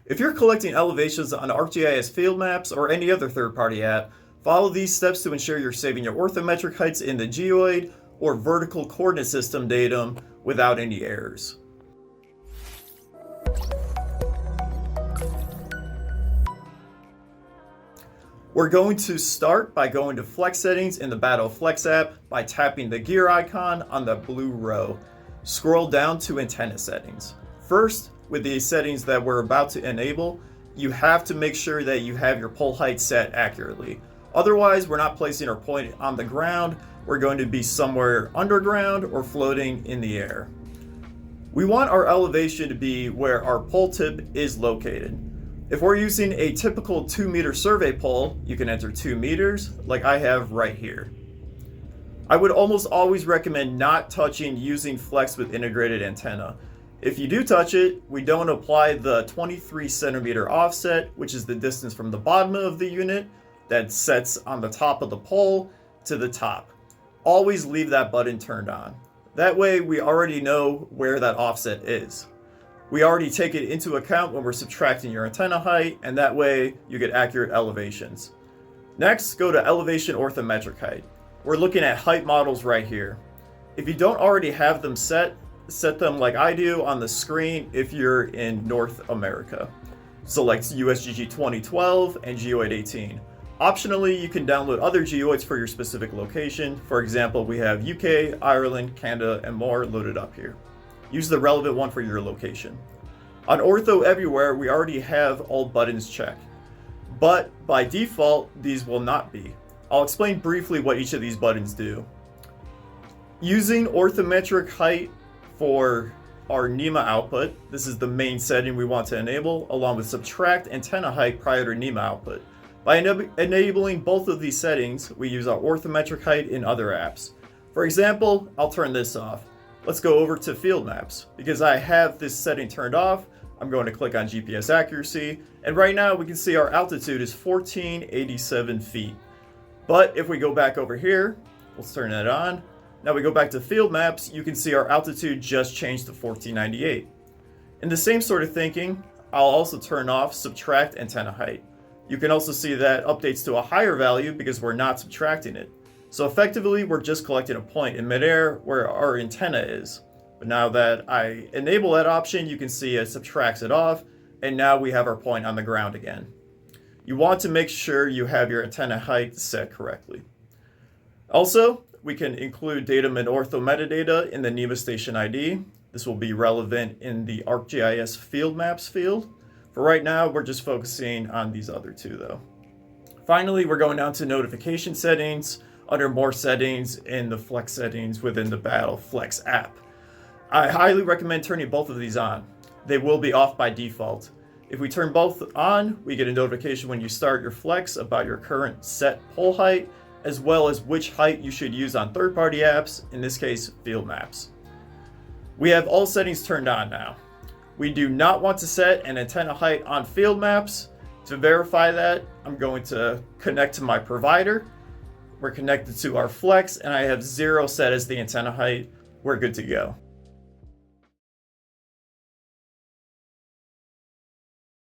If you're collecting elevations on ArcGIS field maps or any other third-party app, follow these steps to ensure you're saving your orthometric heights in the geoid or vertical coordinate system datum without any errors. We're going to start by going to Flex Settings in the Battle Flex app by tapping the gear icon on the blue row. Scroll down to Antenna Settings. First, with the settings that we're about to enable, you have to make sure that you have your pole height set accurately. Otherwise, we're not placing our point on the ground. We're going to be somewhere underground or floating in the air. We want our elevation to be where our pole tip is located. If we're using a typical 2-meter survey pole, you can enter 2 meters like I have right here. I would almost always recommend not touching using Flex with integrated antenna. If you do touch it, we don't apply the 23 centimeter offset, which is the distance from the bottom of the unit that sets on the top of the pole to the top. Always leave that button turned on. That way we already know where that offset is. We already take it into account when we're subtracting your antenna height, and that way you get accurate elevations. Next, go to elevation orthometric height. We're looking at height models right here. If you don't already have them set them like I do on the screen if you're in North America. Select USGG 2012 and Geoid 18. Optionally, you can download other geoids for your specific location. For example, we have UK, Ireland, Canada, and more loaded up here. Use the relevant one for your location. On Ortho Everywhere, we already have all buttons checked, but by default, these will not be. I'll explain briefly what each of these buttons do. Using orthometric height for our NMEA output, this is the main setting we want to enable, along with subtract antenna height prior to NMEA output. By enabling both of these settings, we use our orthometric height in other apps. For example, I'll turn this off. Let's go over to field maps. Because I have this setting turned off, I'm going to click on GPS accuracy, and right now we can see our altitude is 1487 feet. But if we go back over here, let's turn that on. Now we go back to field maps, you can see our altitude just changed to 1498. In the same sort of thinking, I'll also turn off subtract antenna height. You can also see that updates to a higher value because we're not subtracting it. So effectively, we're just collecting a point in midair where our antenna is. But now that I enable that option, you can see it subtracts it off, and now we have our point on the ground again. You want to make sure you have your antenna height set correctly. Also, we can include datum and ortho metadata in the NMEA station ID. This will be relevant in the ArcGIS field maps field. For right now, we're just focusing on these other two though. Finally, we're going down to notification settings under more settings in the Flex settings within the Battle Flex app. I highly recommend turning both of these on. They will be off by default. If we turn both on, we get a notification when you start your Flex about your current set pole height, as well as which height you should use on third-party apps, in this case, field maps. We have all settings turned on now. We do not want to set an antenna height on field maps. To verify that, I'm going to connect to my provider. We're connected to our Flex, and I have 0 set as the antenna height. We're good to go.